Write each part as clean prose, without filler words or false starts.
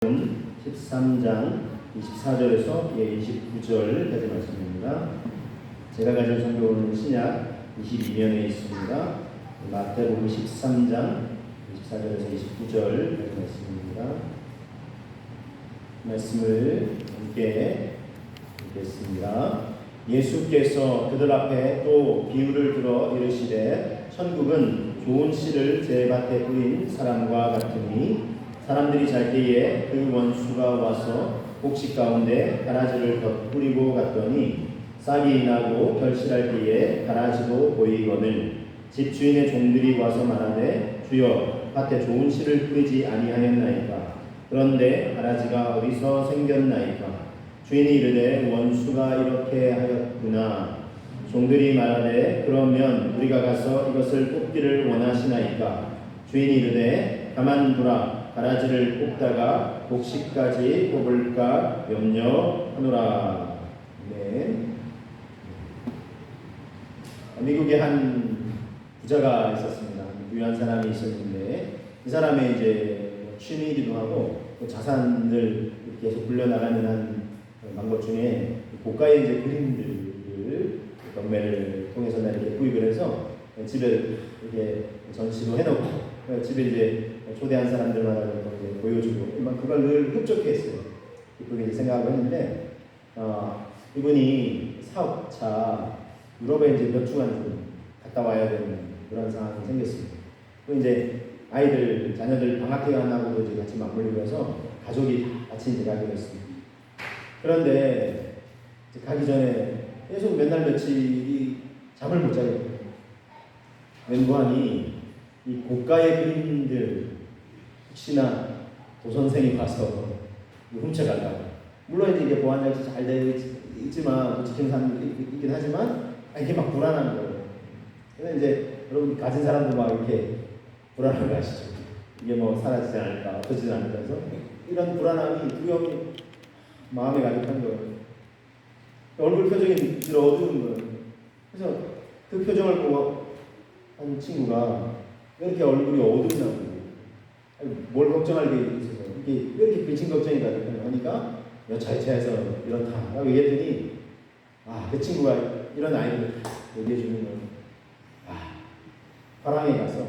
13장 24절에서 29절까지 말씀입니다. 제가 가진 성경은 신약 22면에 있습니다. 마태복음 13장 24절에서 29절까지 말씀입니다. 말씀을 함께 읽겠습니다. 예수께서 그들 앞에 또 비유를 들어 이르시되 천국은 좋은 씨를 제 밭에 뿌린 사람과 같으니 사람들이 잘 때에 그 원수가 와서 곡식 가운데 가라지를 덧뿌리고 갔더니 싹이 나고 결실할 때에 가라지도 보이거늘 집주인의 종들이 와서 말하되 주여 밭에 좋은 씨를 뿌리지 아니하였나이까. 그런데 가라지가 어디서 생겼나이까. 주인이 이르되 원수가 이렇게 하였구나. 종들이 말하되 그러면 우리가 가서 이것을 뽑기를 원하시나이까. 주인이 이르되 가만두라. 가라지를 뽑다가 곡식까지 뽑을까 염려하노라. 네. 미국에 한 부자가 있었습니다. 유한 사람이 있었는데 이 사람의 이제 취미이기도 하고 자산을 계속 불려나가는 한 방법 중에 고가의 이제 그림들을 경매를 통해서 이렇게 구입을 해서 집에 이렇게 전시도 해놓고 집에 이제 초대한 사람들마다 보여주고 그걸 늘 흡족했어요. 그렇게 이제 생각을 했는데 이분이 사업차 유럽에 이제 몇 주간 좀 갔다 와야 되는 그런 상황이 생겼습니다. 그 이제 아이들 자녀들 방학 기간하고도 이제 같이 맞물리고 해서 가족이 다 같이 이제 가기로 했습니다. 그런데 이제 가기 전에 계속 몇 날 며칠이 잠을 못 자겠어요. 웬고하니 이 고가의 그림들 혹시나 도선생이 가서 훔쳐갈까. 물론 이제 이게 보안 장치 잘 되어 있지만 지키는 사람들이 있긴 하지만 이게 막 불안한 거예요. 그래서 이제 여러분 가진 사람도 막 이렇게 불안한 거 아시죠? 이게 뭐 사라지지 않을까, 없어지지 않을까 해서 이런 불안함이 두려움이 마음에 가득한 거예요. 얼굴 표정이 늘 어두운 거예요. 그래서 그 표정을 보고 한 친구가 왜 이렇게 얼굴이 어둡냐고, 뭘 걱정할 게 있어서 이렇게 왜 이렇게 비친 걱정이 가득하냐 하니까 여차여차해서 이렇다라고 얘기했더니 그 친구가 이런 아이들 얘기해 주는 건 화랑에 가서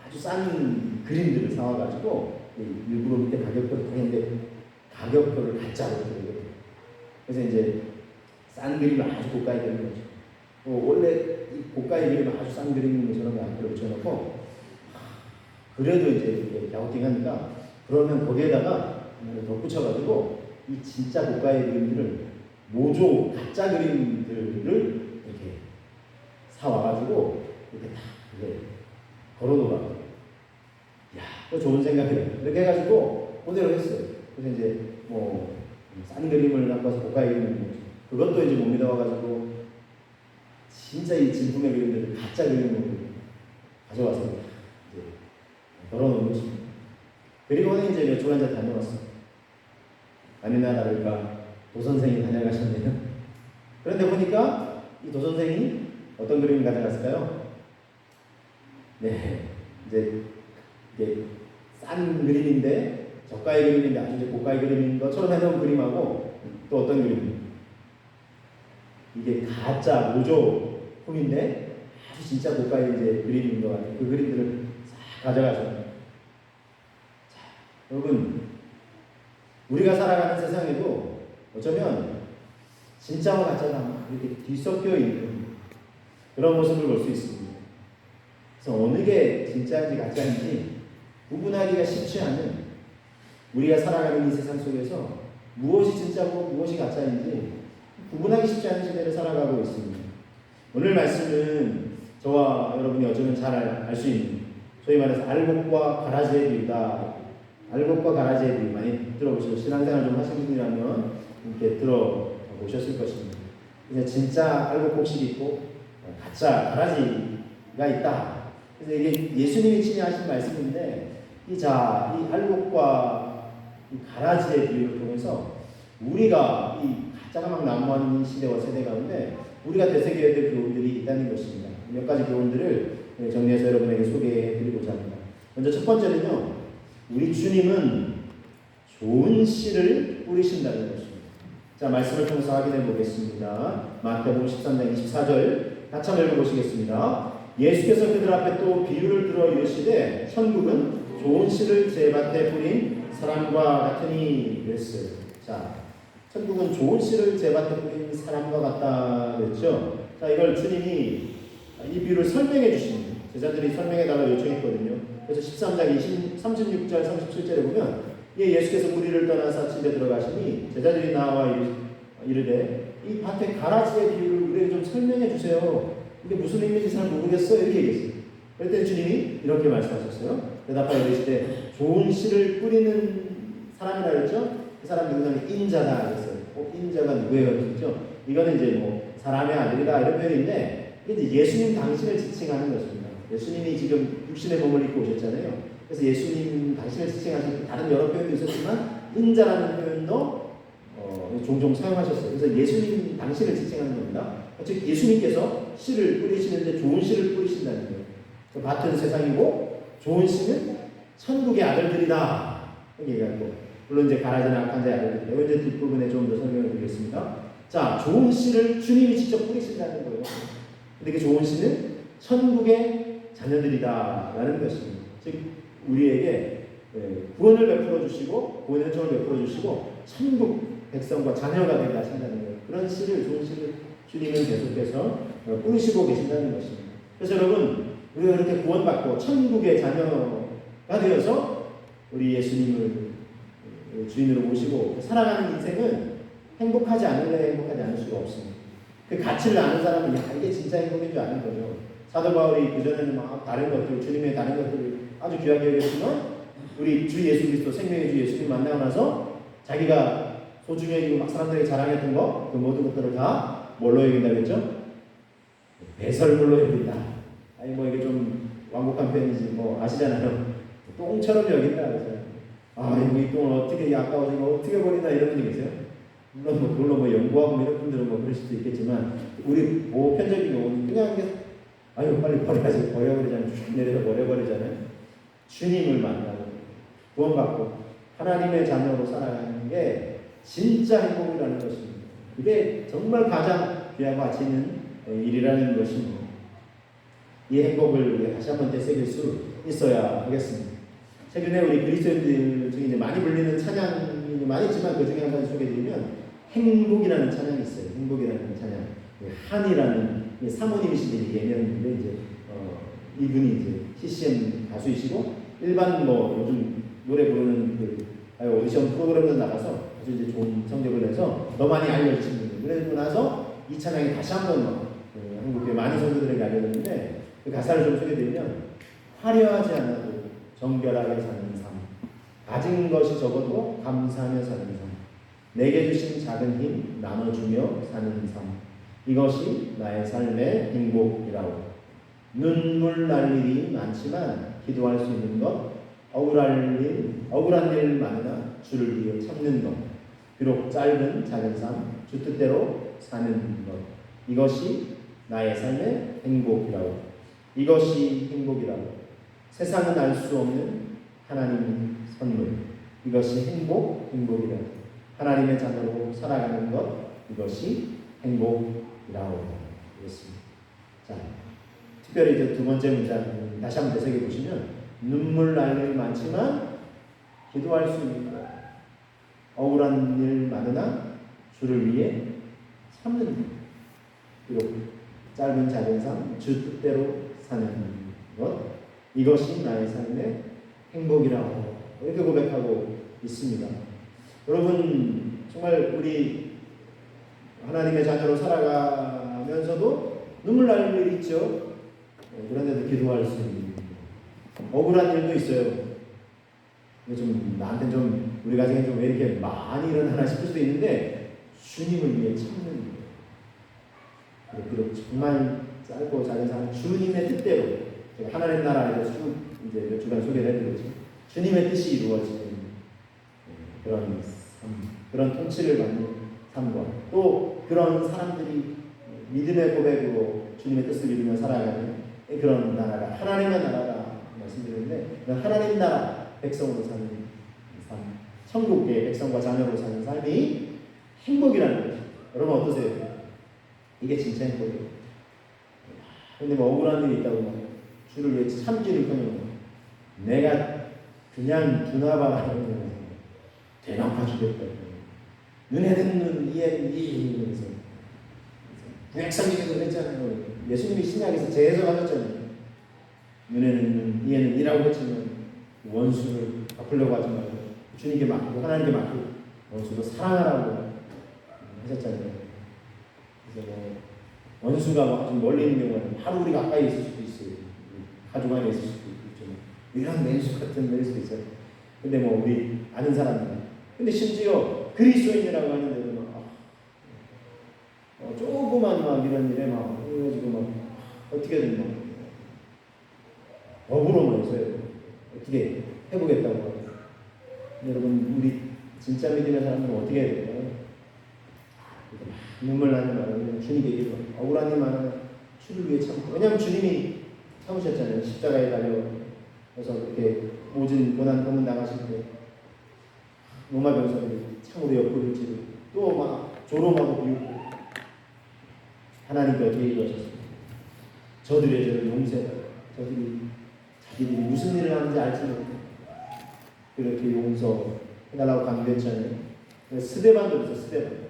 아주 싼 그림들을 사와가지고 일부러 밑에 가격표를 했는데 가격표를 가짜로 드리거든요. 그래서 이제 싼 그림을 아주 고가의 그림을 거죠. 원래 이 고가의 그림을 아주 싼 그림인 것처럼 앞으로 붙여놓고 그래도 이제 이렇게 갸우팅하니까 그러면 거기에다가 덧붙여가지고 이 진짜 고가의 그림들을 모조 가짜 그림들을 이렇게 사와가지고 이렇게 다 이제 걸어놓으라고. 그거 좋은 생각이에요. 이렇게 해가지고 그대로 했어요. 그래서 이제 뭐 싼 그림을 갖고 와서 고가의 그림을 그것도 이제 못 믿어와가지고 진짜 이 진품의 그림들을 가짜 그림으로 가져와서 이제 걸어놓은 것입니다. 그리고는 이제 몇 주간 다녀왔어요. 아니나 다를까 도선생이 다녀가셨네요. 그런데 보니까 이 도선생이 어떤 그림을 가져갔을까요? 네, 이제 이게 싼 그림인데 저가의 그림인데 아주 이제 고가의 그림인 것처럼 해놓은 그림하고 또 어떤 그림? 이게 가짜 모조품인데 아주 진짜 고가의 이제 그림인 것 같아요. 그 그림들을 싹 가져가서 여러분, 우리가 살아가는 세상에도 어쩌면 진짜와 가짜가 막 이렇게 뒤섞여 있는 그런 모습을 볼 수 있습니다. 그래서 어느 게 진짜인지 가짜인지 구분하기가 쉽지 않은 우리가 살아가는 이 세상 속에서 무엇이 진짜고 무엇이 가짜인지 구분하기 쉽지 않은 시대를 살아가고 있습니다. 오늘 말씀은 저와 여러분이 어쩌면 잘 알 수 있는 소위 말해서 알곡과 가라지의 비유다. 알곡과 가라지의 비유 많이 들어보시고 신앙생활 좀 하신 분이라면 이렇게 들어보셨을 것입니다. 그래서 진짜 알곡 곡식이 있고 가짜 가라지가 있다. 그래서 이게 예수님이 친히하신 말씀인데 이 알곡과 이 가라지의 비유를 통해서 우리가 이 가짜가 막 난무하는 시대와 세대 가운데 우리가 되새겨야 될 교훈들이 있다는 것입니다. 몇 가지 교훈들을 정리해서 여러분에게 소개해 드리고자 합니다. 먼저 첫 번째는요, 우리 주님은 좋은 씨를 뿌리신다는 것입니다. 자, 말씀을 통해서 확인해 보겠습니다. 마태복음 13장 24절 같이 한번 읽어보시겠습니다. 예수께서 그들 앞에 또 비유를 들어 이르시되 천국은 좋은 씨를 제 밭에 뿌린 사람과 같으니 그랬어요. 자, 천국은 좋은 씨를 제 밭에 뿌린 사람과 같다 그랬죠. 자, 이걸 주님이 이 비유를 설명해 주십니다. 제자들이 설명해 달라고 요청했거든요. 그래서 13장 36절 37절에 보면 예수께서 무리를 떠나서 집에 들어가시니 제자들이 나와 이르되 이 밭의 가라지의 비유를 우리에게 좀 설명해 주세요. 이게 무슨 의미인지 잘 모르겠어요. 이렇게 얘기했어요. 그때 주님이 이렇게 말씀하셨어요. 대답하여 이르시되 좋은 씨를 뿌리는 사람이라 그랬죠. 그 사람 누구냐면 인자다 그랬어요. 인자가 누구예요? 그랬죠. 이거는 이제 뭐 사람의 아들이다 이런 표현인데 이제 예수님 당신을 지칭하는 것입니다. 예수님이 지금 육신의 몸을 입고 오셨잖아요. 그래서 예수님 당신을 지칭하신 다른 여러 표현도 있었지만 인자라는 표현도 종종 사용하셨어요. 그래서 예수님 당신을 지칭하는 겁니다. 즉 예수님께서 씨를 뿌리시는데 좋은 씨를 뿌리신다는 거예요. 그 밭은 세상이고 좋은 씨는 천국의 아들들이다 이렇게 얘기하고, 물론 이제 가라지나 악한 자의 아들들이다. 이제 뒷부분에 좀 더 설명을 드리겠습니다. 자, 좋은 씨를 주님이 직접 뿌리신다는 거예요. 근데 그 좋은 씨는 천국의 자녀들이다라는 것입니다. 즉 우리에게 구원을 베풀어 주시고 구원의 은총을 베풀어 주시고 천국 백성과 자녀가 되게 하신다는 거예요. 그런 씨를, 좋은 씨를 주님은 계속해서 뿌리시고 계신다는 것입니다. 그래서 여러분, 우리가 그렇게 구원받고 천국의 자녀가 되어서 우리 예수님을 주인으로 모시고 살아가는 인생은 행복하지 않을래 행복하지 않을 수가 없습니다. 그 가치를 아는 사람은 이게 진짜 행복인 줄 아는 거죠. 사도 바울이 그전에는 막 다른 것들, 주님의 다른 것들을 아주 귀하게 여겼지만 우리 주 예수 그리스도 생명의 주 예수님 만나고 나서 자기가 소중히 여기고 막 사람들에게 자랑했던 거, 그 모든 것들을 다 뭘로 여긴다 그랬죠? 배설물로 여긴다. 아니 뭐 이게 좀 완곡한 표현이지 뭐 아시잖아요. 똥처럼 여긴다 그랬어요. 이 똥을 어떻게 아까워서 이거 어떻게 버리나 이런 분이 계세요? 물론 뭐 그걸로 뭐 연구하고 이런 분들은 뭐 그럴 수도 있겠지만 우리 보편적인 경우는 그냥 빨리 버려야지, 버려버리잖아요. 내려서 버려버리잖아요. 주님을 만나고 구원받고 하나님의 자녀로 살아가는 게 진짜 행복이라는 것입니다. 그게 정말 가장 귀하고 가치 있는 일이라는 것입니다. 이 행복을 우리가 다시 한번 되새길 수 있어야 하겠습니다. 최근에 우리 그리스도인들 중에 이제 많이 불리는 찬양이 많이 있지만 그 중에 한 가지 소개해드리면 행복이라는 찬양이 있어요. 행복이라는 찬양. 한이라는 사모님이신데 예명인데 이제 이분이 이제 CCM 가수이시고 일반 뭐 요즘 노래 부르는 그 오디션 프로그램에 나가서 아주 이제 좋은 성적을 내서 더 많이 알려주신 분이에요. 그러고 나서 이 찬양이 다시 한번 한국에 많은 성도들에게 알려졌는데 그 가사를 좀 소개드리면 화려하지 않아도 정결하게 사는 삶, 가진 것이 적어도 감사하며 사는 삶, 내게 주신 작은 힘 나눠주며 사는 삶, 이것이 나의 삶의 행복이라고. 눈물 날 일이 많지만 기도할 수 있는 것, 억울한 일 많으나 주를 위해 참는 것, 비록 짧은 작은 삶, 주 뜻대로 사는 것, 이것이 나의 삶의 행복이라고. 이것이 행복이라고. 세상은 알 수 없는 하나님 선물, 이것이 행복이라고. 하나님의 자녀로 살아가는 것, 이것이 행복이라고 그랬습니다. 자, 특별히 이제 두 번째 문장 다시 한번 되새겨 보시면 눈물 날 일 많지만 기도할 수 있는 것, 억울한 일 많으나 주를 위해 참는 것, 비록 짧은 작은 삶, 주 뜻대로 사는 것, 이것이 나의 삶의 행복이라고 이렇게 고백하고 있습니다. 여러분, 정말 우리 하나님의 자녀로 살아가면서도 눈물 날 일이 있죠. 그런데도 기도할 수 있는 억울한 일도 있어요. 좀 나한테 좀 우리 가정에 좀 왜 이렇게 많이 일어나나 싶을 수도 있는데 주님을 위해 참는 거예요. 비록 정말 짧고 작은 삶, 주님의 뜻대로 제가 하나님 나라에서 쭉 이제 몇 주간 소개를 해드렸죠. 주님의 뜻이 이루어지는 그런 삶, 그런 통치를 받는 삶과 또 그런 사람들이 믿음의 고백으로 주님의 뜻을 이루며 살아가는 그런 나라가 하나님의 나라가 말씀드렸는데 하나님 나라 백성으로 사는 삶, 천국의 백성과 자녀로 사는 삶이 행복이라는 거죠. 여러분 어떠세요? 이게 진짜 행복이에요. 근데 뭐 억울한 일이 있다고 막 주를 위해 참기는커녕 내가 그냥 두나봐라 대낮 주겠다. 눈에 듣는 이해는 이해면서 구약성경에서 그랬잖아요. 예수님이 신약에서 재해석하셨잖아요. 눈에는 이해는 이라고 했지만 원수를 갚으려고 하지 말고 주님께 맡기고 하나님께 맡기고 원수도 사랑하라고 하셨잖아요. 그래서 뭐 원수가 좀 멀리 있는 경우는 바로 우리 가까이 있을 수도 있어요. 가족 안에 있을 수도 있죠. 이런 맨수 같은 낼 수도 있어요. 근데 뭐 우리 아는 사람들. 근데 심지어 그리스도인이라고 하는데도 막 조그만 막 이런 일에 막 그래가지고 막 어떻게든 막 법으로만 해서요. 어떻게 해보겠다고 하고. 여러분 우리 진짜 믿음의 사람들은 어떻게 해야 될까요? 눈물 나지 말아요. 주님께 얘기해요. 억울한 일 많아요. 주를 위해 참고. 왜냐하면 주님이 참으셨잖아요. 십자가에 달려서 이렇게 모진 고난 고문 당하실 때 로마 병사들이 창으로 옆구리를 찌르고 또 막 조롱하고 비웃고 하나님께 어떻게 얘기하셨습니까? 저들의 죄를 용서해라. 저들이 자기들이 무슨 일을 하는지 알지 못해. 그렇게 용서해달라고 강조했잖아요. 스데반도 있어. 스데반.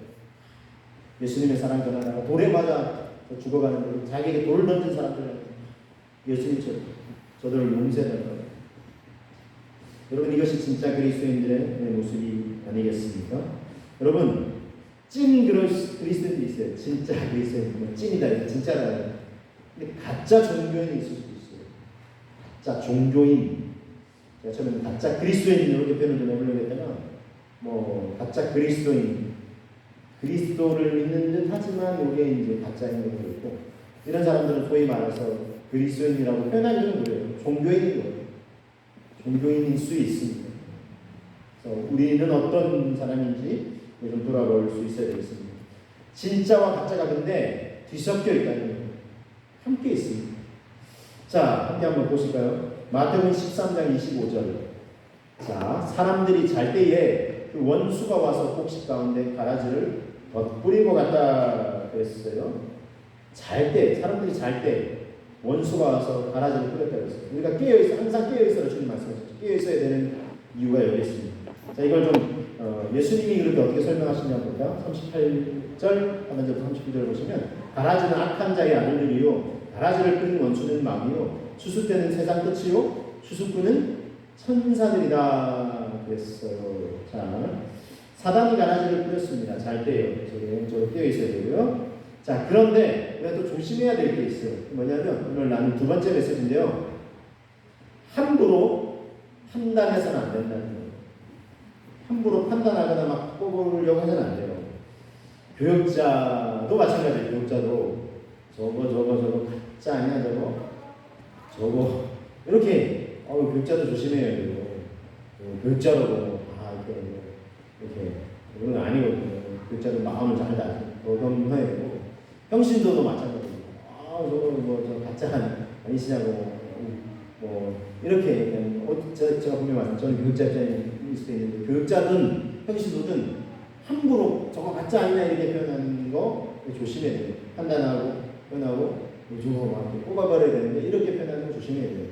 예수님의 사랑 전하다가 돌에 맞아 죽어가는데 자기에게 돌 던진 사람들은 예수님처럼 저들을 용서해달라고. 여러분 이것이 진짜 그리스도인들의 모습이 아니겠습니까? 여러분 찐 그리스도인들이 있어요. 진짜 그리스도인들은 찐이다. 진짜다. 근데 가짜 종교인이 있을 수도 있어요. 가짜 종교인. 제가 처음에는 가짜 그리스도인 이렇게 표현을 좀 해보려고 했다가 뭐 가짜 그리스도인 그리스도를 믿는 듯 하지만 이게 이제 가짜인 경우도 있고 이런 사람들은 소위 말해서 그리스도인이라고 표현하기는 그래요. 종교인인 거예요. 종교인일 수 있습니다. 그래서 우리는 어떤 사람인지 좀 돌아볼 수 있어야 되겠습니다. 진짜와 가짜가 근데 뒤섞여 있다는 거예요. 함께 있습니다. 자, 함께 한번 보실까요? 마태복음 13장 25절. 자, 사람들이 잘 때에 그 원수가 와서 곡식 가운데 가라지를 덧뿌리고 갔다 그랬어요. 잘 때, 사람들이 잘 때 원수가 와서 가라지를 뿌렸다 그랬어요. 우리가 깨어있어, 항상 깨어있어라 주님 말씀하셨죠. 깨어있어야 되는 이유가 여기 있습니다. 자, 이걸 좀 예수님이 그렇게 어떻게 설명하시냐 볼까요? 38절 하면서부터 39절 보시면 가라지는 악한 자의 아들들이요 가라지를 뿌린 원수는 마귀요 추수 때는 세상 끝이요 추수꾼은 천사들이다 그랬어요. 자, 사단이 가라지를 뿌렸습니다. 잘 때요. 영적으로 깨어 있어야 되고요. 자, 그런데 우리가 또 조심해야 될 게 있어요. 뭐냐면 오늘 나눈 두 번째 메시지인데요. 함부로 판단해서는 안 된다는 거예요. 함부로 판단하거나 막 뽑으려고 해서는 안 돼요. 교육자도 마찬가지예요. 교육자도 저거 가짜 아니야 저거 이렇게 교육자도 조심해야 돼요. 교육자도 이렇게 이런 건 아니거든요. 교육자도 마음을 잘 다듬어야 되고 형신도도 마찬가지예요. 저 가짜 아니시냐고 이렇게 제가 분명히 말씀 저는 교육자 입장일 수도 있는데 교육자든 형신도든 함부로 저거 가짜 아니냐 이렇게 표현하는 거 조심해야 돼요. 판단하고 표현하고 저거 뽑아버려야 되는데 이렇게 표현하는 거 조심해야 돼요.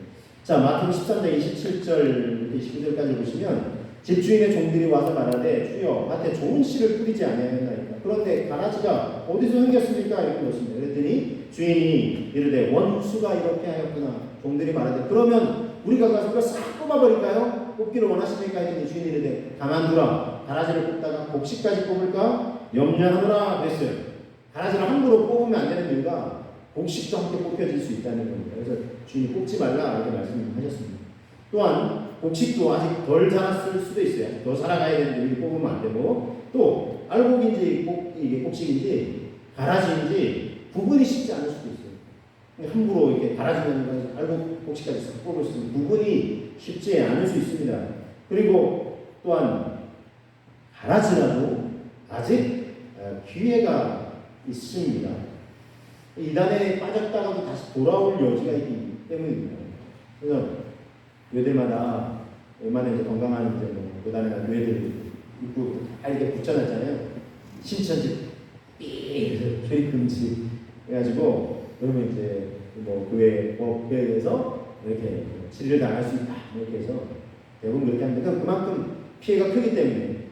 자, 마태복음 13장 27절 29절까지 보시면 집주인의 종들이 와서 말하되 주여 밭에 좋은 씨를 뿌리지 아니하였나이까 그런데 가라지가 어디서 생겼습니까? 이렇게 물었습니다. 그랬더니 주인이 이르되 원수가 이렇게 하였구나. 종들이 말하되 그러면 우리가 가서 그걸 싹 뽑아버릴까요? 뽑기를 원하십니까? 했더니 주인이 이르되 가만두라. 가라지를 뽑다가 곡식까지 뽑을까? 염려하노라 그랬어요. 가라지를 함부로 뽑으면 안 되는 이유가 곡식도 함께 뽑혀질 수 있다는 겁니다. 그래서 주인이 뽑지 말라 이렇게 말씀하셨습니다. 또한 곡식도 아직 덜 자랐을 수도 있어요. 더 자라가야 되는데 미리 뽑으면 안 되고 또 알곡인지 이게 곡식인지 가라지인지 구분이 쉽지 않을 수도 있어요. 함부로 이렇게 가라지면 알곡 곡식까지 뽑을 수 있는 구분이 쉽지 않을 수 있습니다. 그리고 또한 가라지라도 아직 기회가 있습니다. 이단에 빠졌다가도 다시 돌아올 여지가 있기 때문입니다. 그래서 교회들마다 웬만한 건강한 고단한 교회들 입구 다 이렇게 붙여놨잖아요. 신천지 삐 출입금지 해가지고 그러면 이제 뭐 교회에서 이렇게 치료를 당할 수 있다 이렇게 해서 대부분 그렇게 합니다. 그만큼 피해가 크기 때문에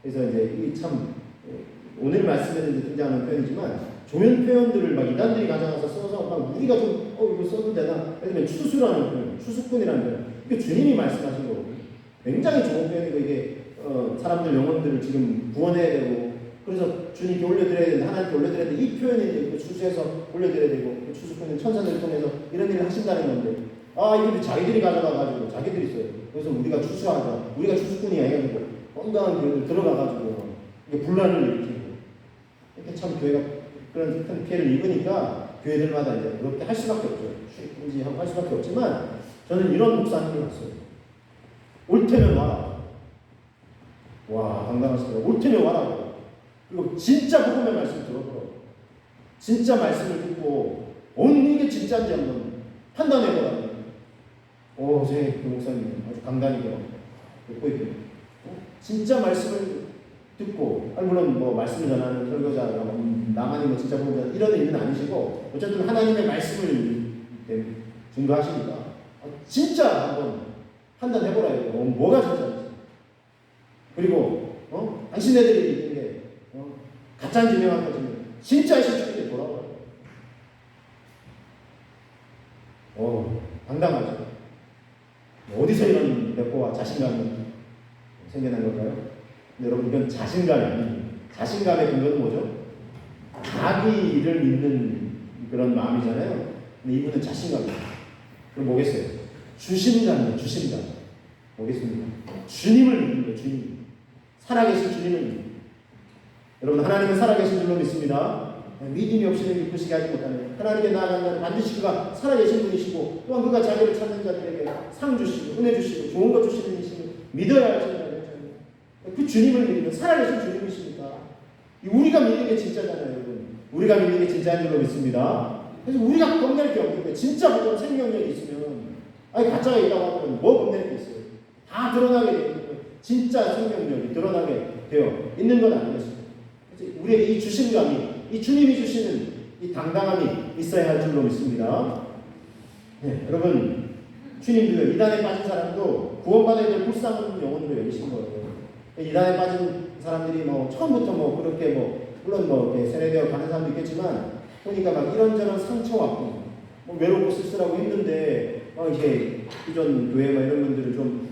그래서 이제 이 참 오늘 말씀에는 등장하는 표현이지만 조연 표현들을 막 이단들이 가져가서 써서 막 우리가 좀 이거 써도 되나? 예를 들면 추수라는 표현, 추수꾼이라는 표현 이게 주님이 말씀하신 거거든요. 굉장히 좋은 표현이고 이게 사람들 영혼들을 지금 구원해야 되고 그래서 주님께 올려드려야 된다, 하나님께 올려드려야 된다 이 표현이 이제 추수해서 올려드려야 되고 그 추수꾼은 천사들을 통해서 이런 일을 하신다는 건데 이게 자기들이 가져가가지고 자기들이 써요. 그래서 우리가 추수하자, 우리가 추수꾼이야 해가지고 건강한 교회들 들어가가지고 이게 분란을 일으키고 이렇게 참 교회가 그런 큰 피해를 입으니까 교회들마다 이제 그렇게 할 수밖에 없죠. 출입금지하고 할 수밖에 없지만 저는 이런 목사님이 왔어요. 올 테면 와라. 와 당당하시더라고요. 올 테면 와라. 그리고 진짜 복음의 말씀 들어보라고. 진짜 말씀을 듣고 이게 진짜인지 한번 판단해보라고. 제 그 목사님 아주 강단이죠. 듣고 있고 진짜 말씀을 듣고 물론 뭐 말씀을 전하는 설교자가 나만이 뭐 진짜 보자 이런 의미는 아니시고 어쨌든 하나님의 말씀을 증거하시니까 진짜 한번 판단해보라 이거 뭐가 진짜인지 그리고 당신네들이 있는 게 가짜인지 명확하지만 진짜의 실체인지 돌아봐요. 당당하죠. 어디서 이런 내포와 자신감이 생겨난 걸까요? 근데 여러분 이건 자신감이 아니에요. 자신감의 근거는 뭐죠? 자기를 믿는 그런 마음이잖아요. 근데 이분은 자신감이에요. 그럼 뭐겠어요? 주심감이에요. 주심감. 뭐겠습니까? 주님을 믿는 거예요. 주님. 살아계신 주님을 믿는 거예요. 여러분 하나님은 살아계신 줄로 믿습니다. 믿음이 없이는 기쁘시게 하지 못하네요. 하나님께 나아간다면 반드시 그가 살아계신 분이시고 또한 그가 자기를 찾는 자들에게 상 주시고 은혜 주시고 좋은 것 주시는 분이시고 믿어야 할 줄을 그 주님을 믿으면 살아계신 주님이시니까 우리가 믿는 게 진짜잖아요. 여러분. 우리가 믿는 게 진짜인 줄로 믿습니다. 그래서 우리가 겁낼 게 없는 거예요. 진짜 보통 생명력이 있으면 가짜가 있다고 하면 뭐 겁낼 게 있어요. 다 드러나게 되는 거예요. 진짜 생명력이 드러나게 되어 있는 건 아니겠습니까? 그래서 우리에게 이 주심감이 이 주님이 주시는 이 당당함이 있어야 할 줄로 믿습니다. 여러분 주님도 이단에 빠진 사람도 구원받아야 될 불쌍한 영혼으로 여기신 거예요. 이단에 빠진 사람들이 처음부터 그렇게 물론 이렇게 세뇌되어 가는 사람도 있겠지만 보니까 막 이런저런 상처받고 외롭고 쓸쓸하고 힘든데 이렇게 기존 교회 이런 분들을 좀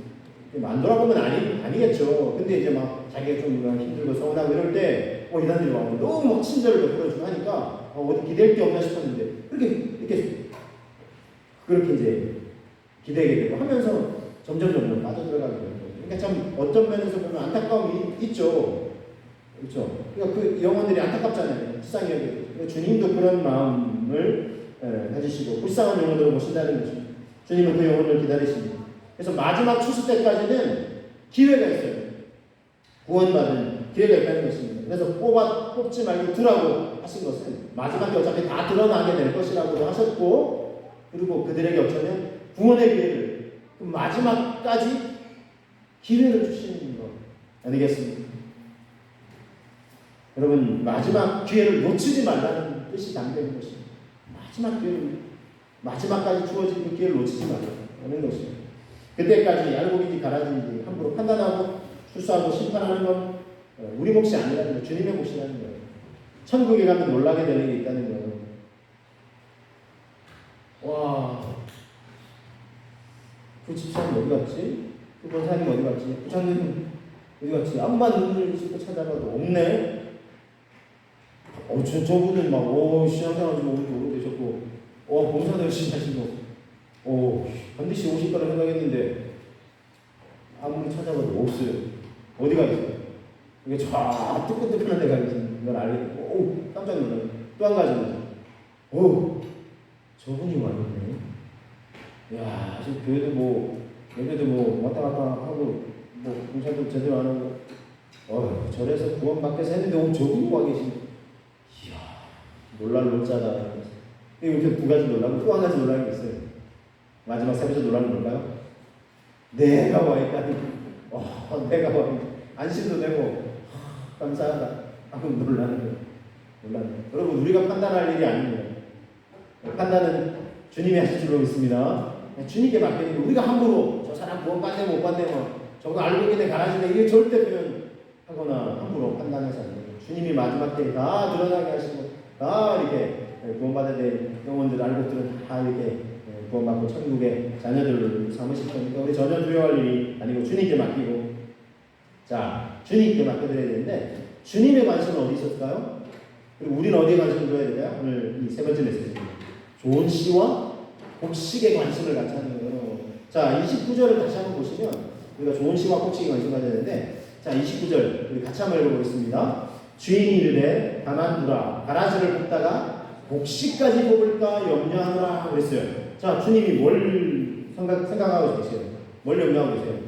안 돌아보면 아니겠죠. 근데 이제 막 자기가 좀 힘들고 서운하고 이럴 때 이단들이 와서 너무 친절을 베풀어주고 하니까 어디 기댈 게 없나 싶었는데 그렇게 이제 기대게 되고 하면서 점점 빠져들어가게 되는 거예요. 그러니까 참 어떤 면에서 보면 안타까움이 있죠. 그렇죠. 그러니까 그 영혼들이 안타깝잖아요. 불쌍히 여기고 주님도 그런 마음을 가지시고 불쌍한 영혼으로 모신다는 거죠. 주님은 그 영혼을 기다리십니다. 그래서 마지막 추수 때까지는 기회가 있어요. 구원받은 기회가 있다는 것입니다. 그래서 뽑지 말고 두라고 하신 것은 마지막에 어차피 다 드러나게 될 것이라고도 하셨고 그리고 그들에게 어쩌면 구원의 기회를 마지막까지 기회를 주시는 것 아니겠습니까? 여러분 마지막 기회를 놓치지 말라는 뜻이 담겨 있는 것입니다. 마지막 기회를 마지막까지 주어진 그 기회를 놓치지 말라는 것입니다. 그때까지 알고기지 가라지인지 함부로 판단하고 출소하고 심판하는 건 우리 몫이 아니라는 거예요. 주님의 몫이라는 거예요. 천국에 가면 놀라게 될 일이 있다는 거예요. 와, 그 집사님 어디 갔지? 그 권사님 어디 갔지? 그 장로님 어디 갔지? 암만 눈을 씻고 찾아봐도 없네. 저분은 신앙생활 좀 오래되셨고, 봉사도 열심히 하시고, 반드시 오실 거라 생각했는데, 아무리 찾아봐도 없어요. 어디 가 있어요? 이게 저 뜨끈뜨끈한 데가 있는 걸 알겠고, 깜짝 놀라요. 또 한 가지는, 저분이 왔네. 야, 지금 교회도 얘네도 왔다 갔다 하고, 봉사도 제대로 안 하고, 절에서 구원받게서 했는데, 저분이 와 계신. 이야, 놀랄 놀자다. 이렇게 두 가지 놀라고 또 한 가지 놀라는 게 있어요. 마지막 세 번째 놀라는 뭘까요? 내가 와 있다니. 내가 안심도 되고 감사하다 하고 놀라는 거예요. 여러분 우리가 판단할 일이 아닙니다. 판단은 주님이 하실 줄로 믿습니다. 주님께 맡기는 거. 우리가 함부로 저 사람 구원 받네 못 받네 저거 알고 있네 가라지네 이게 절대 표현하거나 함부로 판단해서 안 돼요. 주님이 마지막 때에 다 드러나게 하시고 다 이렇게 구원받아야 될 영혼들 알고들은 다 이렇게 구원받고 천국의 자녀들을 삼으실 거니까 우리 전혀 두려워할 일이 아니고 주님께 맡기고 자 주님께 맡겨드려야 되는데 주님의 관심은 어디 있었을까요? 그리고 우리는 어디에 관심을 둬야 될까요? 오늘 이 세 번째 메시지입니다. 좋은 시와 곡식에 관심을 갖지 하는 거예요. 자 29절을 다시 한번 보시면 우리가 좋은 시와 곡식에 관심을 가져야 되는데 자 29절 우리 같이 한번 읽어보겠습니다. 주인이 이르되 가만두라 가라지를 뽑다가 곡식까지 뽑을까 염려하노라 그랬어요. 자 주님이 뭘 생각하고 계세요? 뭘 염려하고 계세요?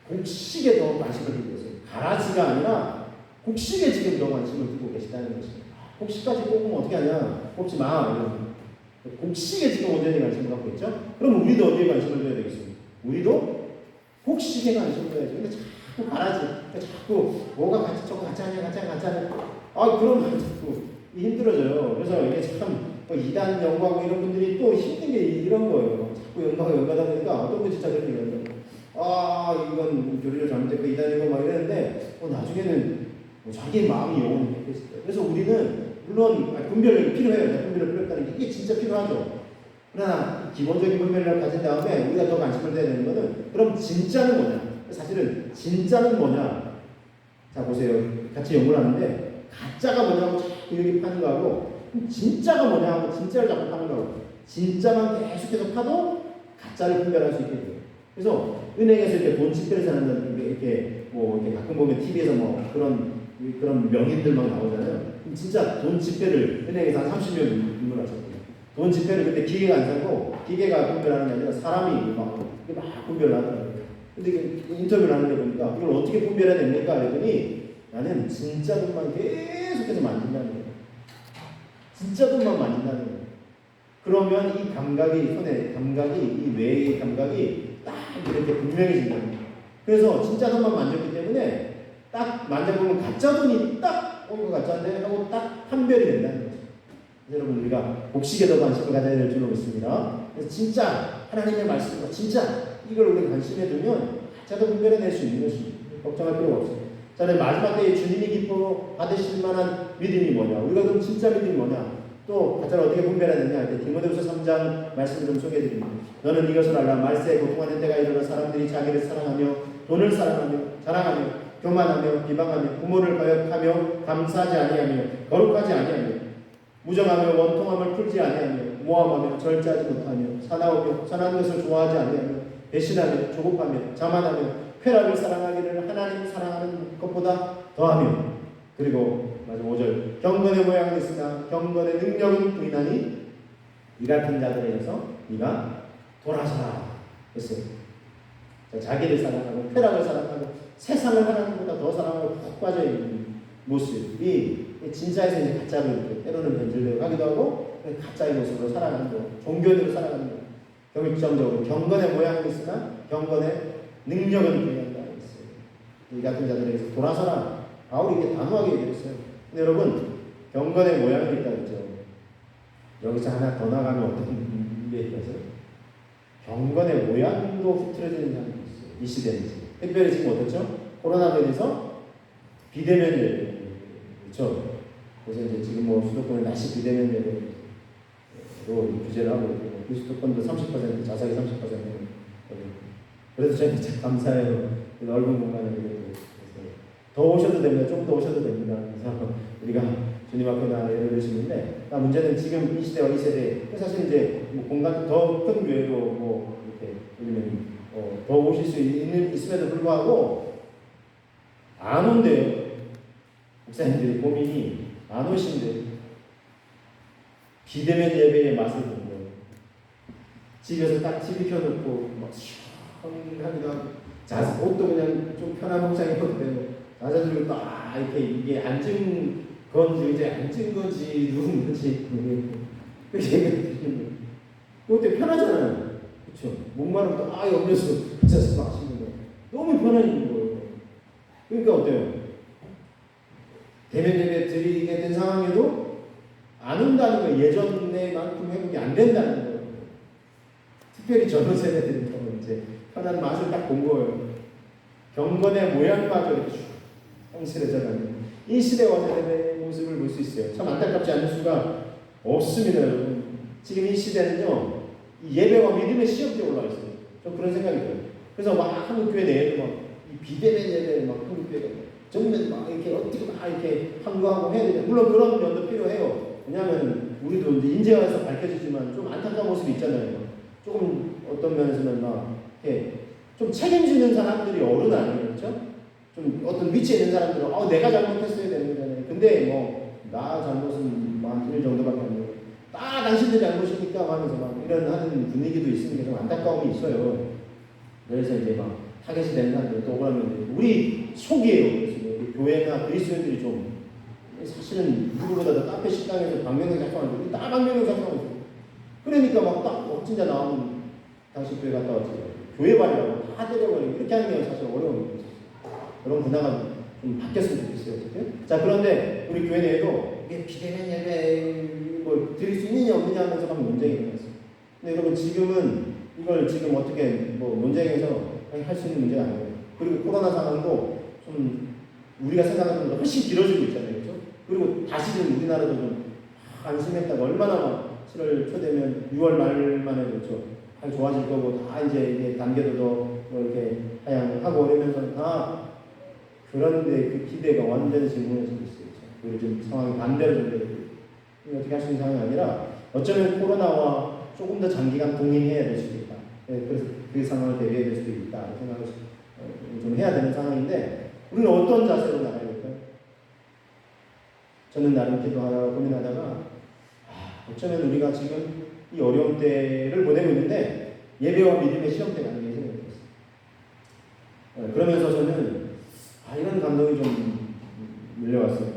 곡식에 더 관심을 두고 계세요. 가라지가 아니라 곡식에 지금 더 관심을 두고 계시다는 것입니다. 곡식까지 뽑으면 어떻게 하냐? 뽑지 마. 곡식에 지금 온전히 관심을 갖고 있죠? 그럼 우리도 어디에 관심을 둬야 되겠습니까? 우리도 곡식에 관심을 둬야죠. 근데 자꾸 가라지, 자꾸 뭐가 같이 저거 같이 하냐. 그러면 자꾸 힘들어져요. 그래서 이게 참 이단 연구하고 이런 분들이 또 힘든 게 이런 거예요. 자꾸 연구하다 보니까 어떤 분 진짜 그런 얘기해요. 이건 교리를 잘못했고 이단이고 막 이랬는데 나중에는 자기 마음이 영원히 바뀌었을 거예요. 그래서 우리는 물론 분별력이 필요해요. 분별력 필요하다는 게 이게 진짜 필요하죠. 그러나 기본적인 분별력을 가진 다음에 우리가 더 관심을 둬야 되는 거는 그럼 진짜는 뭐냐? 사실은 진짜는 뭐냐? 자 보세요. 같이 연구를 하는데 가짜가 뭐냐고 자꾸 여기 파는 거하고 진짜가 뭐냐고 진짜를 자꾸 파는 거하고 진짜만 계속해서 파도 가짜를 분별할 수 있게 돼요. 그래서 은행에서 이렇게 돈 집회를 사는 이렇게 이렇게 가끔 보면 TV에서 그런 명인들 막 나오잖아요. 진짜 돈 집회를 은행에서 한 30명 인물하셨거든요. 돈 집회를 그때 기계가 안 사고 기계가 분별하는 게 아니라 사람이 막 분별을 하더라고요. 근데 인터뷰를 하는데 보니까 이걸 어떻게 분별해야 됩니까? 그랬더니 나는 진짜 돈만 계속해서 만진다는 거예요. 진짜 돈만 만진다는 거예요. 그러면 이 감각이 손의 감각이 이 뇌의 감각이 딱 이렇게 분명해진다는 거예요. 그래서 진짜 돈만 만졌기 때문에 딱 만져보면 가짜 돈이 딱 온 것 같지않네 하고 딱 판별이 된다는 거죠. 여러분 우리가 곡식에 더 관심을 가져야 될 줄로 믿습니다. 그래서 진짜 하나님의 말씀과 진짜 이걸 우리가 관심에 두면 가짜도 분별해낼 수 있는 것입니다. 걱정할 필요가 없어요. 자, 마지막 때에 주님이 기뻐 받으실 만한 믿음이 뭐냐? 우리가 그럼 진짜 믿음이 뭐냐? 또 가짜를 어떻게 분별해야 되냐 할 때 디모데후서 3장 말씀을 좀 소개해드립니다. 너는 이것을 알라. 말세에 고통하는 때가 일어나 사람들이 자기를 사랑하며 돈을 사랑하며 자랑하며 교만하며 비방하며 부모를 거역하며 감사하지 아니하며 거룩하지 아니하며 무정하며 원통함을 풀지 아니하며 모함하며 절제하지 못하며 사나우며 선한 것을 좋아하지 아니하며 배신하며 조급하며 자만하며 쾌락을 사랑하기를 하나님 사랑하는 것보다 더하며 그리고 마지막 5절 경건의 모양은 있으나 경건의 능력은 부인하니 이 같은 자들에 의해서 네가 돌아서라 했어요. 자기를 사랑하고 쾌락을 사랑하고 세상을 하나님보다 더 사랑하고 푹 빠져있는 모습이 진짜에서 이제 가짜로 때로는 변질되어 가기도 하고 가짜의 모습으로 살아가는 거, 종교대로 살아가는 거. 결정적으로 경건의 모양은 있으나 경건의 능력은 부인한다 했어요. 이 같은 자들에게서 돌아서라. 바울이 이게 단호하게 얘기했어요. 근데 여러분 경건의 모양이 있다고 했죠. 여기서 하나 더 나가면 어떤 얘기가죠? 경건의 모양도 흐트러지는 사람이 있어요. 이 시대는 특별히 지금 어떻죠? 코로나로 인해서 비대면 예배, 그렇죠? 그래서 이제 지금 수도권에 날씨 비대면 예배로 규제를 하고 있고, 수도권도 30%, 자석이 30%. 그래서 저희 참 감사해요. 넓은 공간을 더 오셔도 됩니다. 좀 더 오셔도 됩니다. 그래서 우리가 주님 앞에 나와 예배를 드시는데, 문제는 지금 이 시대와 이 세대, 사실 이제 공간 더 큰 교회도 이렇게 우리는 더 오실 수 있음에도 불구하고 안 온대요. 목사님들이 고민이 안 오신대요. 비대면 예배의 맛을 본 거예요. 집에서 딱 TV 켜놓고 막 시원하기도 하고 옷도 그냥 좀 편한 옷장 입어도 되고 자자들고 딱 이렇게 이게 앉은 건지 이제 앉은 건지 누운 건지 그때 편하잖아요. 그렇죠. 목마르면 또 음료수 앉아서 마시는 거 너무 편한 거예요. 그러니까 어때요? 대면 예배 드리게 된 상황에도 안 온다는 거예요. 예전에만큼 회복이 안 된다는 거예요. 특별히 젊은 세대들은 이제 편한 맛을 딱 본 거예요. 경건의 모양마저 이렇게 성실해져가는 이 시대와 세대의 모습을 볼 수 있어요. 참 안타깝지 않을 수가 없습니다, 여러분. 지금 이 시대는요, 이 예배와 믿음의 시험대에 올라와 있어요. 좀 그런 생각이 들어요. 그래서 막 한국교회 내에도 막 이 비대면 예배 막 한국교회가 정말 막 이렇게 어떻게 막 이렇게 항거하고 해야 되냐. 물론 그런 면도 필요해요. 왜냐하면 우리도 이제 인재화해서 밝혀지지만 좀 안타까운 모습이 있잖아요. 조금 어떤 면에서는 막 이렇게 좀 책임지는 사람들이 어른 아니에요, 그렇죠? 좀 어떤 위치에 있는 사람들은 내가 잘못했어야 되는 거잖아요. 근데 뭐 나 잘못은 막 1 정도밖에 안 되고 다 당신들 잘못이니까 하면서 막 이런 하는 분위기도 있으니까 좀 안타까움이 있어요. 그래서 이제 막 타겟이 되는 사람들 또 그러면 우리 속이에요. 그래서 우리 교회나 그리스도인들이 좀 사실은 누구보다 더 카페 식당에서 방명록 작성하고 다 방명록 작성하고 그러니까 막 딱 진짜 나오면 당신 교회 갔다 왔지 교회 발이라고 다 때려버리고 이렇게 하는 게 사실 어려운 거죠. 그런 문화가 좀 바뀌었으면 좋겠어요. 어떻게? 자, 그런데 우리 교회 내에도 이게 비대면 예배 뭐 드릴 수 있느냐 없느냐 하면서 막 논쟁이 일어났어요. 근데 여러분 지금은 이걸 지금 어떻게 뭐 논쟁에서 할 수 있는 문제가 아니에요. 그리고 코로나 상황도 좀 우리가 생각하는 것보다 훨씬 길어지고 있잖아요. 그렇죠? 그리고 다시 좀 우리나라도 좀 안심했다가 얼마나 막 7월 초되면 6월 말만 해도 그렇죠. 좋아질 거고 다 이제 단계도 더 뭐 이렇게 하향하고 이러면서 다 그런데 그 기대가 완전히 지금 무너지고 있어요. 그리고 지금 상황이 반대로 전개되고 어떻게 할 수 있는 상황이 아니라 어쩌면 코로나와 조금 더 장기간 동행해야 될 수도 있다. 그래서 그 상황을 대비해야 될 수도 있다. 생각을 좀 해야 되는 상황인데 우리는 어떤 자세로 나가야 될까요? 저는 나름 기도하다가 고민하다가 어쩌면 우리가 지금 이 어려운 때를 보내고 있는데 예배와 믿음의 시험대가 아닌가 생각이 들었어요. 그러면서 저는 이런 감동이 좀 밀려왔어요.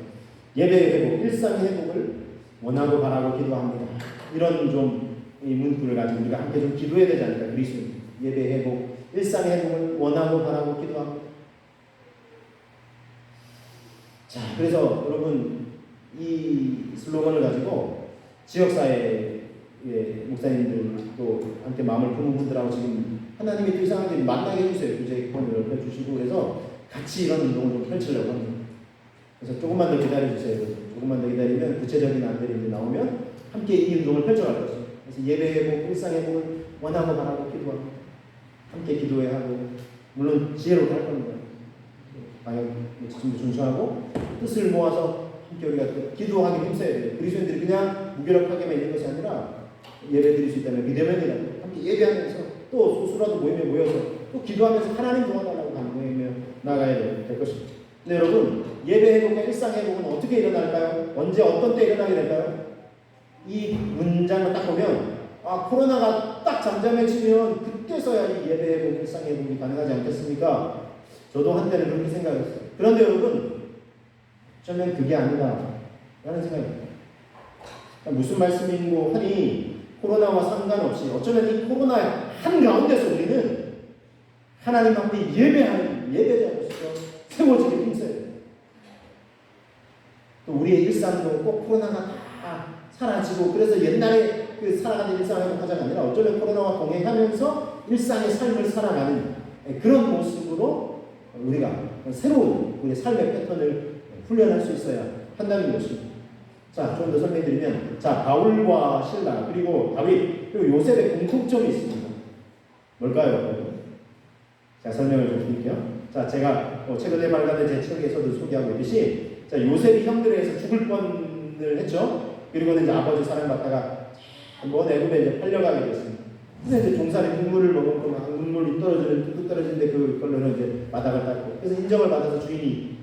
예배의 회복, 일상의 회복을 원하고 바라고 기도합니다. 이런 좀 이 문구를 가지고 우리가 함께 좀 기도해야 되지 않을까. 그리스도 예배 회복, 일상의 회복을 원하고 바라고 기도합니다. 자, 그래서 여러분 이 슬로건을 가지고 지역사회 목사님들도 함께 마음을 품은 분들하고 지금 하나님이 또 이상하게 만나게 해주세요. 교제권을 넓혀주시고 그래서 같이 이런 운동을 좀 펼치려고 합니다. 그래서 조금만 더 기다려주세요. 조금만 더 기다리면 구체적인 안들이 나오면 함께 이 운동을 펼쳐갈 것입니다. 그래서 예배 회복, 일상 회복을 원하고 바라고 기도합니다. 함께 기도해야 하고 물론 지혜롭게 할 겁니다. 방역 지침도 준수하고 뜻을 모아서 함께 우리가 기도하기 힘써야 돼요. 그리스도인들이 그냥 무기력하게만 있는 것이 아니라 예배 드릴 수 있다면 믿음이라도 함께 예배하면서 또 소수라도 모임에 모여서 또 기도하면서 하나님 도와달라고 모임에 나가야 될 것입니다. 근데 여러분 예배 회복과 일상 회복은 어떻게 일어날까요? 언제 어떤 때 일어나게 될까요? 이 문장을 딱 보면 코로나가 딱 잠잠해지면 그때서야 이 예배 회복, 일상 회복이 가능하지 않겠습니까? 저도 한때는 그렇게 생각했어요. 그런데 여러분 어쩌면 그게 아니다 라는 생각입니다. 무슨 말씀인고 하니 코로나와 상관없이 어쩌면 이 코로나 한가운데서 우리는 하나님 앞에 예배하는 예배자로서 세워지게 힘써야 돼요. 또 우리의 일상도 꼭 코로나가 다 사라지고 그래서 옛날에 그 살아가는 일상을 회복하자가 아니라 어쩌면 코로나와 동행하면서 일상의 삶을 살아가는 그런 모습으로 우리가 새로운 우리의 삶의 패턴을 훈련할 수 있어야 한다는 것입니다. 자, 좀 더 설명드리면 바울과 신라 그리고 다윗 그리고 요셉의 공통점이 있습니다. 뭘까요? 자, 설명을 좀 드릴게요. 자, 제가 최근에 발간된 제 책에서도 소개하고 있듯이 요셉이 형들에 의해서 죽을 뻔을 했죠. 그리고는 이제 아버지 사랑받다가 애굽에 이제 팔려가게 됐습니다. 근데 이제 종살이 눈물을 먹었고 막 눈물이 뚝뚝 떨어지는데 그걸로는 이제 마닥을 닦고 그래서 인정을 받아서 주인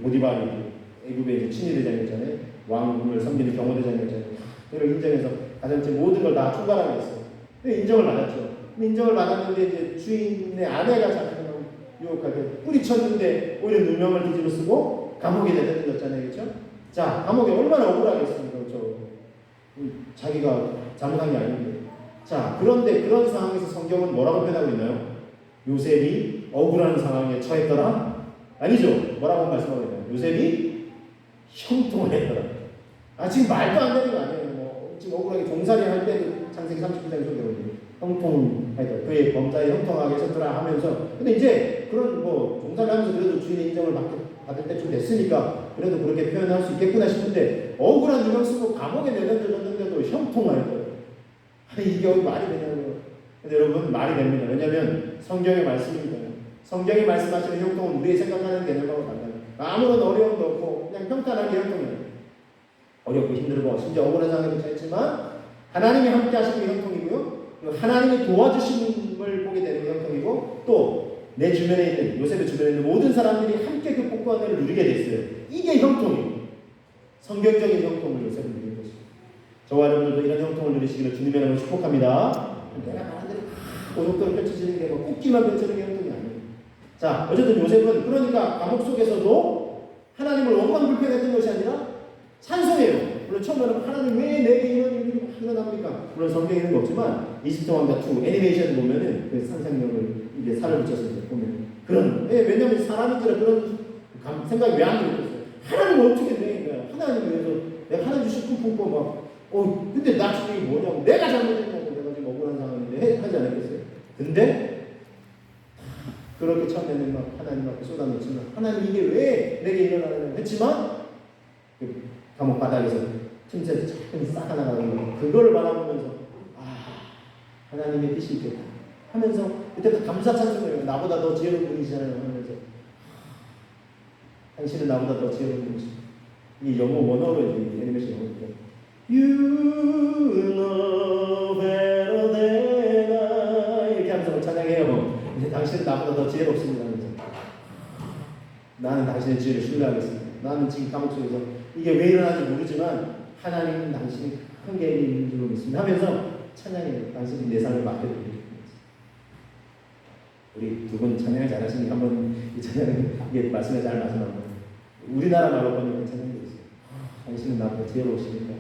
보디발이 애굽의 이제 친위대장이었잖아요. 왕을 섬기는 경호대장이었잖아요. 그걸 인정해서 가장제 모든 걸 다 총괄하게 했어요. 근데 인정을 받았죠. 인정을 받았는데 이제 주인의 아내가 자신을 유혹하게 뿌리쳤는데 오히려 누명을 뒤집어 쓰고 감옥에 내려졌잖아요. 그렇죠? 자, 감옥에 얼마나 억울하겠습니까? 그렇죠? 자기가 잘못한 게 아닌데. 자, 그런데 그런 상황에서 성경은 뭐라고 표현하고 있나요? 요셉이 억울한 상황에 처했더라. 아니죠. 뭐라고 말씀하고 있나요? 요셉이 형통을 했더라. 지금 말도 안 되는 거 아니에요. 지금 억울하게 종살이 할 때도 창세기 39장에 소개하거든요. 형통하더라. 그의 범사에 형통하게 하셨더라 하면서. 근데 이제 그런 종살이 하면서 그래도 주인의 인정을 받을 때쯤 됐으니까 그래도 그렇게 표현할 수 있겠구나 싶은데 억울한 유명 쓰고 감옥에 내던졌는데도 형통하더라. 이게 말이 되냐고요. 근데 여러분 말이 됩니다. 왜냐하면 성경의 말씀입니다. 성경이 말씀하시는 형통은 우리의 생각하는 개념하고 달라요. 아무런 어려움도 없고 그냥 평탄하게 형통해요. 어렵고 힘들고 심지어 억울한 상황에도 했지만 하나님이 함께 하시는 게 형통이고요. 하나님이 도와주심을 보게 되는 게 형통이고 또 내 주변에 있는 요셉의 주변에 있는 모든 사람들이 함께 그 복과 은혜를 누리게 됐어요. 이게 형통이에요. 성경적인 형통을 요셉은 누리는 것입니다. 저와 여러분들도 이런 형통을 누리시기를 주님의 이름으로 축복합니다. 내가 말한 대로 고속도로 펼쳐지는 게 꼭지만 펼쳐지는 게 형통이 아니에요. 자, 어쨌든 요셉은 그러니까 감옥 속에서도 하나님을 원망불평했던 것이 아니라 찬송해요. 물론 처음에는 하나님 왜 내게 이런 일이 일어납니까? 물론 성경에 있는 거 없지만 이집트 왕자 2 애니메이션 보면은 그 상상력을 이게 살을 붙여서 보면 그런 왜냐면 사람인지라 그런 생각이 왜 안 들었어요? 하나님 어떻게 내 거야? 하나님 위해서 내가 하나님 주신 꿈 품고 막 근데 나 지금 이게 뭐냐고 내가 잘못했냐고 내가 지금 억울한 상황인데 하지 않았겠어요? 근데 그렇게 처음에는 막 하나님 앞에 쏟아놓지만 하나님 이게 왜 내게 일어나느냐 했지만 그 감옥 바닥에서 틈새에서 작은 싹 하나 나가는 거 그거를 바라보면서 하나님의 뜻이 있겠다 하면서 그때부터 감사 찬송을 나보다 더 지혜로운 분이시잖아요 하면서 당신은 나보다 더 지혜로운 분이시죠. 이 영어 원어로 애니메이션 영어인데 You know better than I 이렇게 하면서 찬양해요. 이제 당신은 나보다 더 지혜롭습니다 하면서 나는 당신의 지혜를 신뢰하겠습니다. 나는 지금 감옥 속에서 이게 왜 일어나는지 모르지만 하나님은 당신이 큰 계획이 있는 줄 믿습니다 하면서 찬양해요. 당신이 내 삶을 맡겨드립니다. 우리 두 분 찬양을 잘하시니까 한번 이 찬양을 이게 말씀에 잘 맞으면 한번 우리나라 말로 번역한 찬양이 있어요. 당신은 나보다 지혜로우시니까.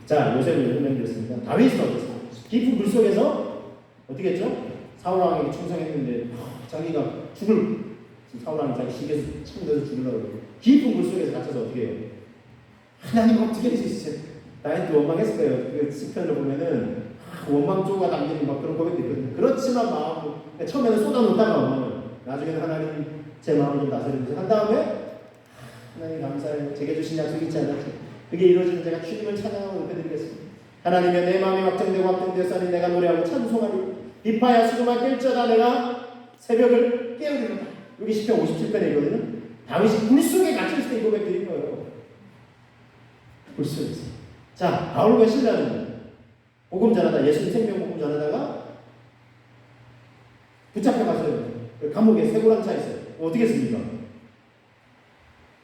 자, 요셉을 설명드렸습니다. 다윗은 어땠어요? 깊은 물 속에서 어떻게 했죠? 사울 왕에게 충성했는데 자기가 사울 왕이 자기 시계에서 침대에서 죽으려고 그래요. 깊은 물 속에서 갇혀서 어떻게 해요? 하나님 어떻게 할 수 있어요? 나한테 원망했을 거예요. 그 시편을 보면은 원망조가 담기는 막 그런 고백도 있거든요. 그렇지만 처음에는 쏟아놓다가 원망을 나중에는 하나님 제 마음을 좀 다스려주세요 한 다음에 하나님 감사해요. 제게 주신 약속이 있지 않았죠. 그게 이루어지면 제가 주님을 찬양하고 높여드리겠습니다. 하나님의 내 마음이 확정되었으니 내가 노래하고 찬송하리 비파야 수금아 깰자다 내가 새벽을 깨우리로다. 여기 시편 57편에 있거든요. 다윗이 물속에 갇혀있을 때 이 고백 드린 거예요. 물속에서. 자, 바울과 실라는 복음 전하다 예수님 생명 복음 전하다가 붙잡혀가서요. 감옥에 쇠고랑 차 있어요. 어떻게 했습니까?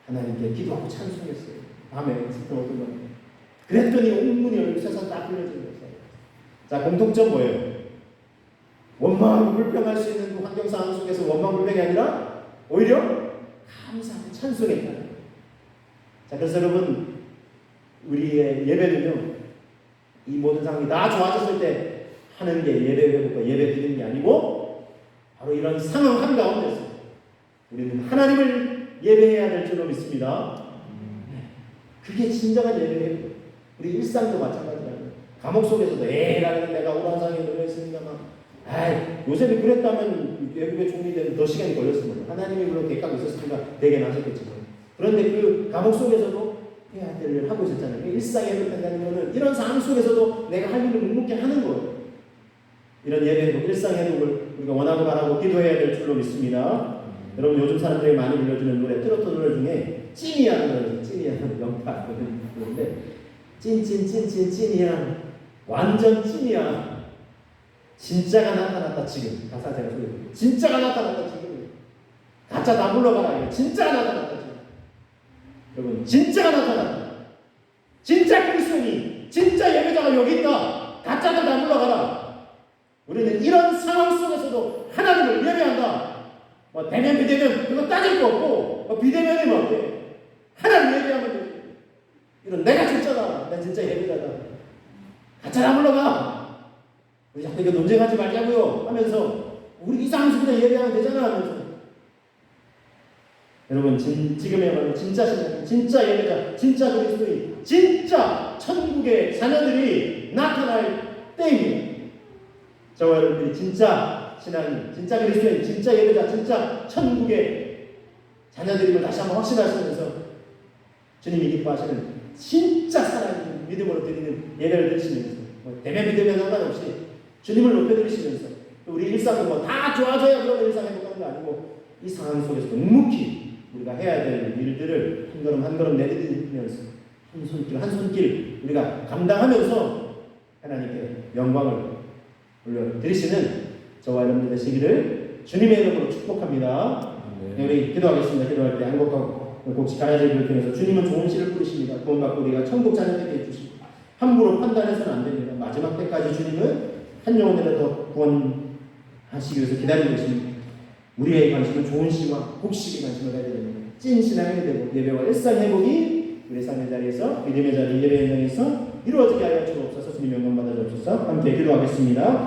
하나님께 기도하고 찬송했어요. 밤에 어떤 건 그랬더니 온문이 열리고 세상 딱 흘려지는 거예요. 자, 공통점 뭐예요? 원망하고 불평할 수 있는 그 환경 상황 속에서 원망불평이 아니라 오히려 감사하고 찬송했다. 자, 그래서 여러분 우리의 예배는요 이 모든 상황이 다 좋아졌을 때 하는 게 예배 회복과 예배 드리는 게 아니고 바로 이런 상황 한가운데서 우리는 하나님을 예배해야 될 줄로 믿습니다. 그게 진정한 예배예요. 우리 일상도 마찬가지라고요. 감옥 속에서도 라는 내가 오란상에 놓여있으니까 요셉이 그랬다면 외국의 총리되면 더 시간이 걸렸습니다. 하나님이 물론 계획하고 있었으니까 되게 나셨겠지만 그런데 그 감옥 속에서도 해야 될 일을 하고 있었잖아요. 일상에 회복된다는 것은 이런 상황 속에서도 내가 할 일을 묵묵히 하는 거예요. 이런 예배 회복, 일상 회복을 우리가 원하고 바라고 기도해야 될 줄로 믿습니다. 여러분 요즘 사람들이 많이 불러주는 노래 트로트 노래 중에 찐이야는 노래, 찐이야는 영타 그런데 찐이야 완전 찐이야 진짜가 나타났다 지금 가사 제가 소개해 진짜가 나타났다 지금 가짜 다 불러가라 진짜가 나타났다 지금 여러분 진짜가 나타났다 진짜 그리스도인이 진짜 예배자가 여기 있다 가짜들 다 불러가라 우리는 이런 상황 속에서도 하나님을 예배한다 대면 비대면 그거 따질 거 없고 비대면이 뭐 하나님 예배하면 돼 이런 내가 진짜다 난 진짜 예배자다 가짜 다 불러가 우리 자꾸 이거 논쟁하지 말자고요 하면서 우리 이 상황에서 그냥 예배하면 되잖아 하면서 여러분 지금이야말로 진짜 신앙, 진짜 예배자, 진짜 그리스도인, 진짜 천국의 자녀들이 나타날 때입니다. 저와 여러분들이 진짜 신앙인, 진짜 그리스도인, 진짜 예배자, 진짜 천국의 자녀들임을 다시 한번 확신하시면서 주님이 기뻐하시는 진짜 살아있는 믿음으로 드리는 예배를 드리시면서 대면 믿음에 상관없이 주님을 높여드리시면서 우리 일상도 다 좋아져야 그런 일상 행복하는 거 아니고 이 상황 속에서 묵묵히 우리가 해야 될 일들을 한 걸음 한 걸음 내디디면서 한 손길 우리가 감당하면서 하나님께 영광을 올려드리시는 저와 여러분들 되시기를 주님의 이름으로 축복합니다. 네, 우리 기도하겠습니다. 기도할 때 한곡하고 곡식 가야제를 통해서 주님은 좋은 씨를 뿌리십니다. 구원받고 우리가 천국 자녀되게 해주십니다. 함부로 판단해서는 안 됩니다. 마지막 때까지 주님은 한 영혼이라도 구원하시기 위해서 기다리고 계십니다. 우리의 관심은 좋은 씨와 곡식에 관심을 가져야 됩니다. 찐 신앙이 되고 예배와 일상 회복이 우리 삶의 자리에서 믿음의 자리 예배 현장에서 이루어지게 하여 주옵소서. 주님 영광 받아 주옵소서. 함께 기도하겠습니다.